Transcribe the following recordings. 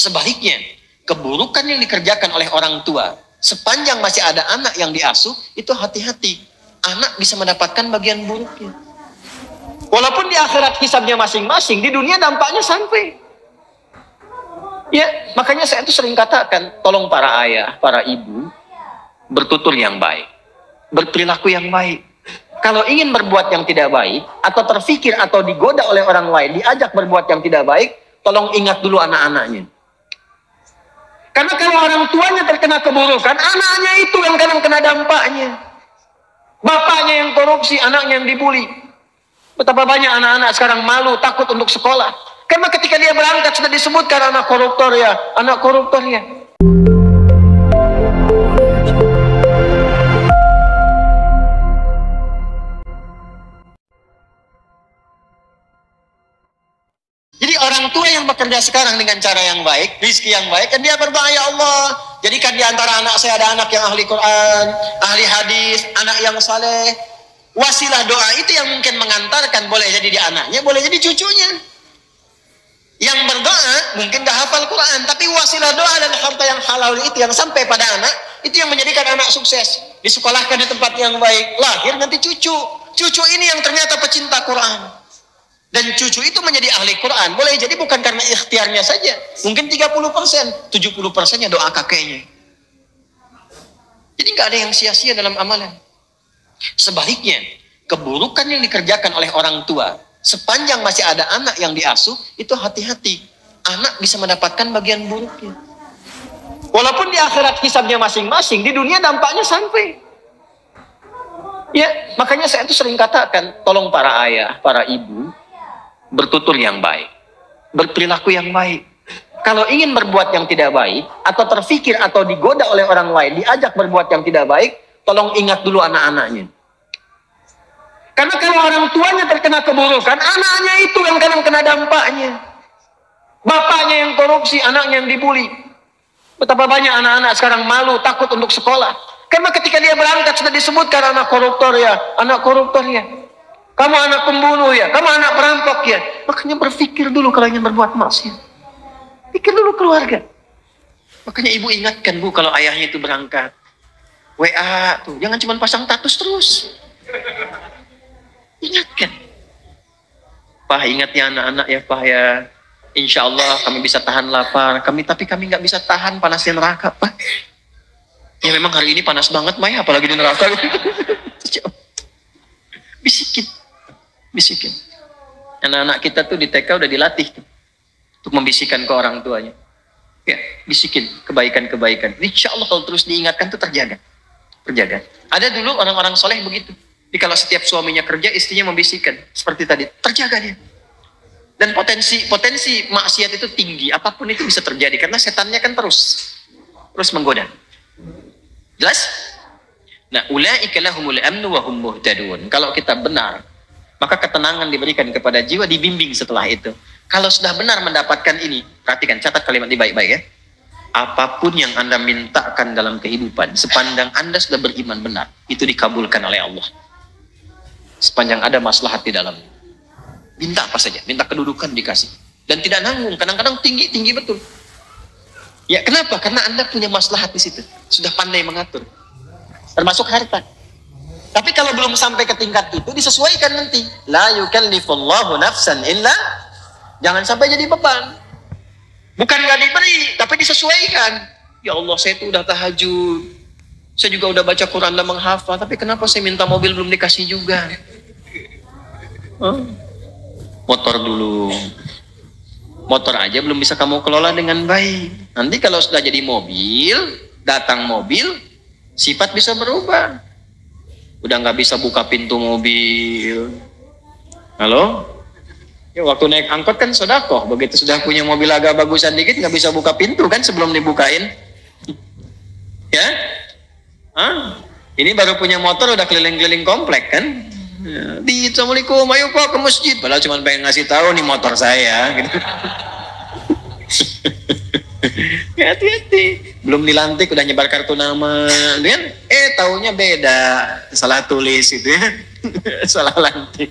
Sebaliknya, keburukan yang dikerjakan oleh orang tua, sepanjang masih ada anak yang diasuh, itu hati-hati. Anak bisa mendapatkan bagian buruknya. Walaupun di akhirat hisabnya masing-masing, di dunia dampaknya sampai. Ya, makanya saya itu sering katakan, tolong para ayah, para ibu, bertutur yang baik, berperilaku yang baik. Kalau ingin berbuat yang tidak baik, atau terfikir atau digoda oleh orang lain, diajak berbuat yang tidak baik, tolong ingat dulu anak-anaknya. Karena kalau orang tuanya terkena keburukan, anaknya itu yang kadang kena dampaknya. Bapaknya yang korupsi, anaknya yang dibully. Betapa banyak anak-anak sekarang malu, takut untuk sekolah. Karena ketika dia berangkat sudah disebutkan anak koruptor ya, anak koruptor ya. Jadi orang tua yang bekerja sekarang dengan cara yang baik, rizki yang baik, kan dia berdoa, ya Allah, jadikan di antara anak saya ada anak yang ahli Quran, ahli hadis, anak yang saleh. Wasilah doa itu yang mungkin mengantarkan, boleh jadi di anaknya, boleh jadi cucunya. Yang berdoa mungkin gak hafal Quran, tapi wasilah doa dan harta yang halal itu yang sampai pada anak, itu yang menjadikan anak sukses. Disekolahkan di tempat yang baik, lahir nanti cucu. Cucu ini yang ternyata pecinta Quran. Dan cucu itu menjadi ahli Quran. Boleh jadi bukan karena ikhtiarnya saja. Mungkin 30%, 70%-nya doa kakeknya. Jadi nggak ada yang sia-sia dalam amalan. Sebaliknya, keburukan yang dikerjakan oleh orang tua, sepanjang masih ada anak yang diasuh, itu hati-hati. Anak bisa mendapatkan bagian buruknya. Walaupun di akhirat hisabnya masing-masing, di dunia dampaknya sampai. Ya, makanya saya itu sering katakan, tolong para ayah, para ibu, bertutur yang baik, berperilaku yang baik. Kalau ingin berbuat yang tidak baik, atau terfikir atau digoda oleh orang lain, diajak berbuat yang tidak baik, tolong ingat dulu anak-anaknya. Karena kalau orang tuanya terkena keburukan, anaknya itu yang kadang kena dampaknya. Bapaknya yang korupsi, anaknya yang dibully. Betapa banyak anak-anak sekarang malu, takut untuk sekolah. Karena ketika dia berangkat sudah disebutkan anak koruptor ya, anak koruptor ya. Kamu anak pembunuh ya, kamu anak perampok ya. Makanya berpikir dulu kalau ingin berbuat maksiat. Pikir dulu keluarga. Makanya ibu ingatkan bu, kalau ayahnya itu berangkat, WA tuh, jangan cuma pasang status terus. Ingatkan. Pak, ingat ya anak-anak ya Pak ya. Insya Allah kami bisa tahan lapar. Tapi kami nggak bisa tahan panasnya neraka Pak. Ya memang hari ini panas banget Maya, apalagi di neraka. Bisikin. Bisikin. Anak-anak kita tuh di TK udah dilatih tuh, untuk membisikkan ke orang tuanya. Ya, bisikin kebaikan-kebaikan. Insya Allah kalau terus diingatkan tuh terjaga. Ada dulu orang-orang soleh begitu. Jadi kalau setiap suaminya kerja, istrinya membisikkan. Seperti tadi, terjaga dia. Dan potensi maksiat itu tinggi. Apapun itu bisa terjadi. Karena setannya kan terus menggoda. Jelas? Nah, ulaika lahumul amnu wa hum muhtadun. Kalau kita benar, maka ketenangan diberikan kepada jiwa, dibimbing setelah itu. Kalau sudah benar mendapatkan ini, perhatikan, catat kalimat ini baik-baik ya. Apapun yang Anda mintakan dalam kehidupan, sepanjang Anda sudah beriman benar, itu dikabulkan oleh Allah. Sepanjang ada maslahat di dalamnya. Minta apa saja, minta kedudukan dikasih. Dan tidak nanggung, kadang-kadang tinggi betul. Ya kenapa? Karena Anda punya maslahat di situ. Sudah pandai mengatur. Termasuk harta. Tapi kalau belum sampai ke tingkat itu, disesuaikan nanti. La yukallifullahu nafsan illa. Jangan sampai jadi beban. Bukan gak diberi, tapi disesuaikan. Ya Allah, saya itu udah tahajud. Saya juga udah baca Quran dan menghafal. Tapi kenapa saya minta mobil belum dikasih juga? Motor dulu. Motor aja belum bisa kamu kelola dengan baik. Nanti kalau sudah jadi mobil, datang mobil, sifat bisa berubah. Udah nggak bisa buka pintu mobil. Halo? Ya, waktu naik angkot kan sedekah. Begitu sudah punya mobil agak bagusan dikit, nggak bisa buka pintu kan sebelum dibukain. Ya? Ini baru punya motor udah keliling-keliling komplek kan? Ya, Assalamualaikum, ayo Pak ke masjid. Padahal cuma pengen ngasih tahu nih motor saya. Gitu. Ya, hati-hati. Belum dilantik udah nyebar kartu nama, kan? Taunya beda, salah tulis itu ya, salah lantik.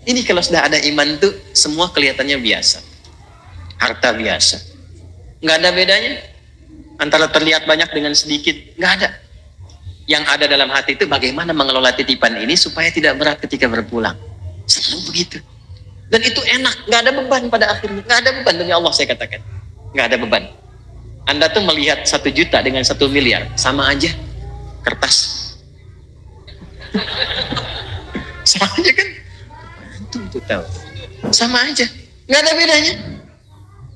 Ini kalau sudah ada iman tuh semua kelihatannya biasa, harta biasa, Nggak ada bedanya antara terlihat banyak dengan sedikit. Nggak ada. Yang ada dalam hati itu bagaimana mengelola titipan ini supaya tidak berat ketika berpulang. Selalu begitu. Dan itu enak, nggak ada beban pada akhirnya. Nggak ada beban, demi Allah saya katakan. Nggak ada beban. Anda tuh melihat 1 juta dengan 1 miliar, sama aja. Kertas. Sama aja kan? Antum tuh tahu. Sama aja. Nggak ada bedanya.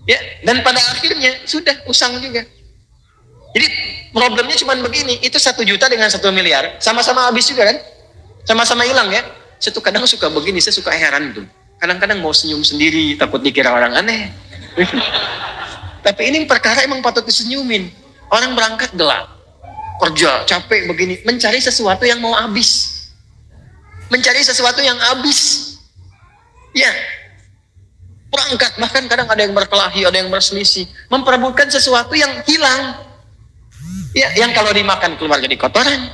Ya, dan pada akhirnya sudah usang juga. Jadi problemnya cuma begini, itu 1 juta dengan 1 miliar, sama-sama habis juga kan? Sama-sama hilang ya. Saya tuh kadang suka begini, saya suka heran tuh. Kadang-kadang mau senyum sendiri, takut dikira orang aneh. Tapi ini perkara emang patut disenyumin. Orang berangkat gelap, kerja, capek begini, mencari sesuatu yang mau habis. Mencari sesuatu yang habis. Ya, berangkat, bahkan kadang ada yang berkelahi, ada yang berselisih. Memperebutkan sesuatu yang hilang. Ya, yang kalau dimakan keluar jadi kotoran.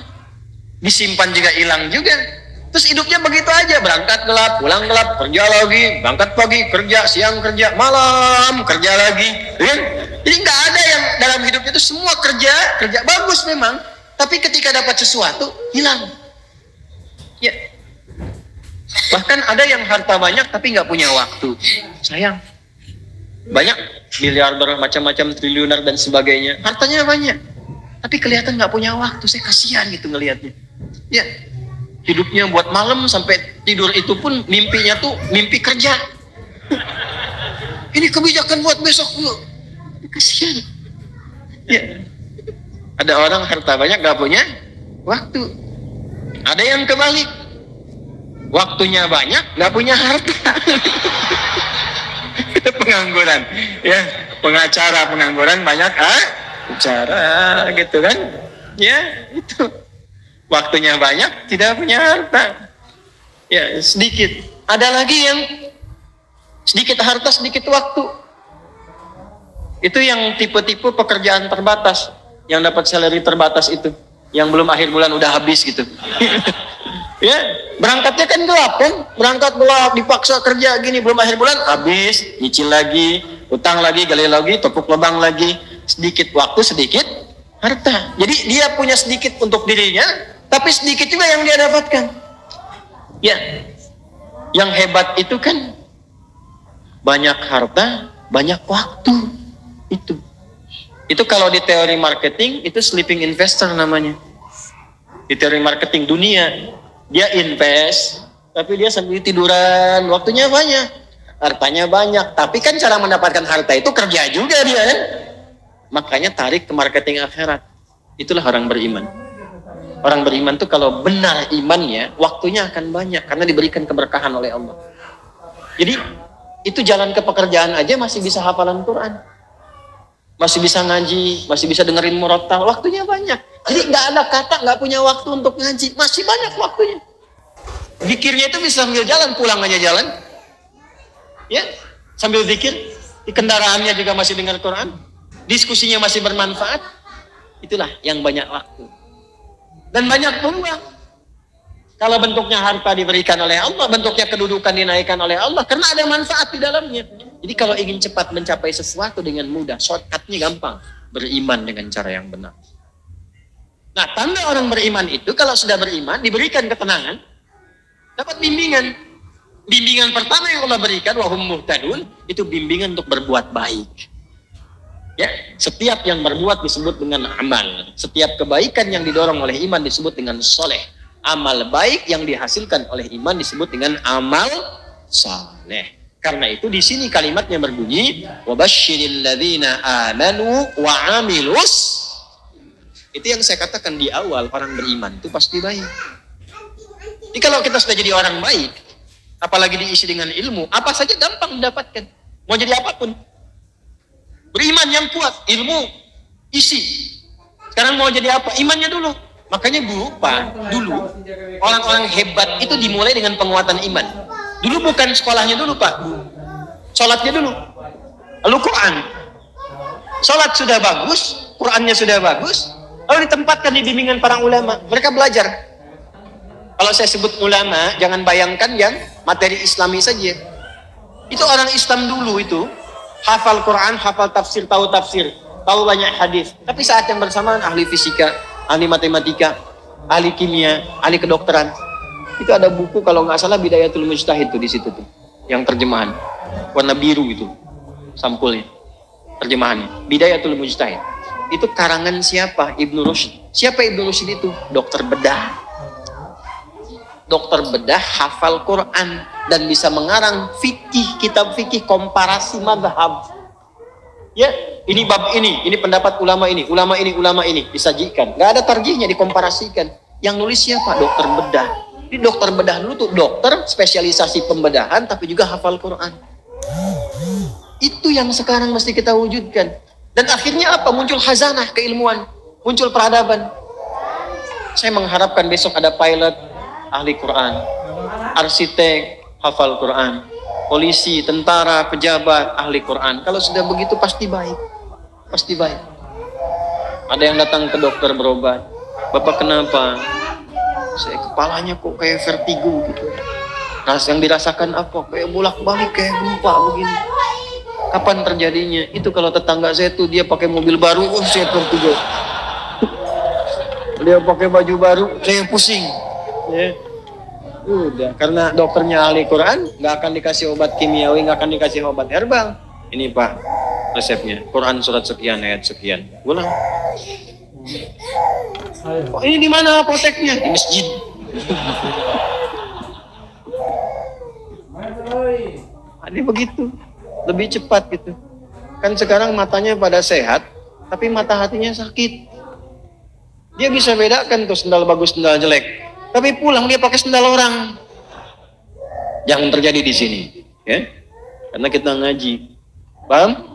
Disimpan juga hilang juga. Terus hidupnya begitu aja, berangkat gelap, pulang gelap, kerja lagi, berangkat pagi, kerja, siang kerja, malam kerja lagi. Ya? Jadi nggak ada yang dalam hidupnya itu semua kerja bagus memang, tapi ketika dapat sesuatu hilang. Ya. Bahkan ada yang harta banyak tapi nggak punya waktu. Sayang. Banyak miliarder, macam-macam triliuner dan sebagainya. Hartanya banyak, tapi kelihatan nggak punya waktu. Saya kasihan gitu ngelihatnya. Ya. Hidupnya buat malam sampai tidur itu pun mimpinya tuh mimpi kerja. Ini kebijakan buat besok dulu. Kasihan. Ya. Ada orang harta banyak gak punya waktu. Ada yang kebalik. Waktunya banyak gak punya harta. Itu pengangguran. Ya, pengacara pengangguran banyak bicara gitu kan. Ya, itu. Waktunya banyak, tidak punya harta. Ya, sedikit. Ada lagi yang sedikit harta, sedikit waktu. Itu yang tipe-tipe pekerjaan terbatas. Yang dapat salary terbatas itu. Yang belum akhir bulan udah habis gitu. Ya, berangkatnya kan gelap kan? Berangkat gelap, dipaksa kerja gini, belum akhir bulan, habis. Nyicil lagi, utang lagi, gali lagi, tepuk lubang lagi. Sedikit waktu, sedikit harta. Jadi dia punya sedikit untuk dirinya, tapi sedikit juga yang dia dapatkan. Ya, yang hebat itu kan banyak harta, banyak waktu. Itu kalau di teori marketing itu sleeping investor namanya. Di teori marketing dunia, dia invest, tapi dia sambil tiduran, waktunya banyak, hartanya banyak. Tapi kan cara mendapatkan harta itu kerja juga dia kan. Makanya tarik ke marketing akhirat. Itulah orang beriman. Orang beriman tuh kalau benar imannya, waktunya akan banyak karena diberikan keberkahan oleh Allah. Jadi itu jalan ke pekerjaan aja masih bisa hafalan Quran, masih bisa ngaji, masih bisa dengerin murattal, waktunya banyak. Jadi nggak ada kata nggak punya waktu untuk ngaji, masih banyak waktunya. Zikirnya itu bisa sambil jalan, pulang aja jalan, ya sambil zikir. Di kendaraannya juga masih dengar Quran, diskusinya masih bermanfaat. Itulah yang banyak waktu. Dan banyak peluang. Kalau bentuknya harta diberikan oleh Allah, bentuknya kedudukan dinaikkan oleh Allah, karena ada manfaat di dalamnya. Jadi kalau ingin cepat mencapai sesuatu dengan mudah, shortcutnya gampang. Beriman dengan cara yang benar. Nah, tanda orang beriman itu, kalau sudah beriman, diberikan ketenangan, dapat bimbingan. Bimbingan pertama yang Allah berikan, wahum muhtadun, itu bimbingan untuk berbuat baik. Ya, setiap yang berbuat disebut dengan amal. Setiap kebaikan yang didorong oleh iman disebut dengan soleh. Amal baik yang dihasilkan oleh iman disebut dengan amal saleh. Karena itu di sini kalimatnya berbunyi wabasyiril ladzina amanu wa amilus. Itu yang saya katakan di awal, orang beriman itu pasti baik. Jadi kalau kita sudah jadi orang baik, apalagi diisi dengan ilmu, apa saja gampang mendapatkan. Mau jadi apapun. Beriman yang kuat, ilmu, isi. Sekarang mau jadi apa? Imannya dulu. Makanya dulu orang-orang hebat itu dimulai dengan penguatan iman. Dulu bukan sekolahnya dulu Pak, sholatnya dulu. Lalu Quran. Sholat sudah bagus, Qurannya sudah bagus, lalu ditempatkan di bimbingan para ulama. Mereka belajar. Kalau saya sebut ulama, jangan bayangkan yang materi Islami saja. Itu orang Islam dulu itu. hafal Quran, hafal tafsir, tahu banyak hadis. Tapi saat yang bersamaan ahli fisika, ahli matematika, ahli kimia, ahli kedokteran. Itu ada buku kalau nggak salah Bidayatul Mujtahid tuh di situ tuh, yang terjemahan warna biru itu sampulnya, terjemahannya Bidayatul Mujtahid. Itu karangan siapa? Ibnu Rushd. Siapa Ibnu Rushd itu? Dokter bedah. Dokter bedah hafal Quran dan bisa mengarang fikih, kitab fikih komparasi mazhab. Ya, ini bab ini pendapat ulama ini, ulama ini disajikan. Gak ada tarjihnya, dikomparasikan. Yang nulis siapa? Dokter bedah. Di dokter bedah dulu tuh dokter spesialisasi pembedahan tapi juga hafal Quran. Itu yang sekarang mesti kita wujudkan. Dan akhirnya apa? Muncul khazanah keilmuan, muncul peradaban. Saya mengharapkan besok ada pilot ahli Quran, arsitek hafal Quran, polisi, tentara, pejabat ahli Quran. Kalau sudah begitu pasti baik, pasti baik. Ada yang datang ke dokter berobat, Bapak kenapa? Saya kepalanya kok kayak vertigo gitu. Yang dirasakan apa? Kayak bolak-balik, kayak gempa begini. Kapan terjadinya? Itu kalau tetangga saya tuh dia pakai mobil baru, saya vertigo. Dia pakai baju baru, saya pusing. Ya. Udah, karena dokternya ahli Quran, nggak akan dikasih obat kimiawi, nggak akan dikasih obat herbal. Ini Pak resepnya, Quran surat sekian ayat sekian. Ulang. Oh, ini di mana apoteknya? Di masjid. Ini begitu, lebih cepat gitu. Kan sekarang matanya pada sehat, tapi mata hatinya sakit. Dia bisa bedakan tuh sendal bagus, sendal jelek. Tapi pulang dia pakai sendal orang. Jangan terjadi di sini, ya. Karena kita ngaji. Paham?